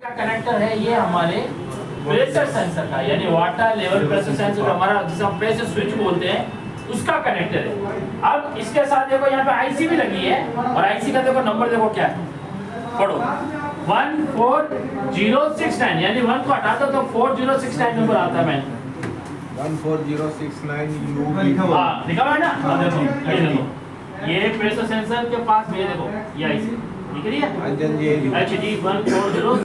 का कनेक्टर है ये हमारे प्रेशर सेंसर का, यानी वाटर लेवल प्रेशर सेंसर हमारा जिसे हम प्रेशर स्विच बोलते हैं उसका कनेक्टर है। अब इसके साथ देखो यहाँ पे आईसी भी लगी है और आईसी का देखो नंबर देखो क्या है, पढ़ो 14069, यानी 1 को हटा दो तो 4069 नंबर आता है। मैंने 14069 यू लिखा हुआ है ना। देखो ये देखो, ये प्रेशर सेंसर के पास ये देखो ये आईसी दिख रही है, HD 140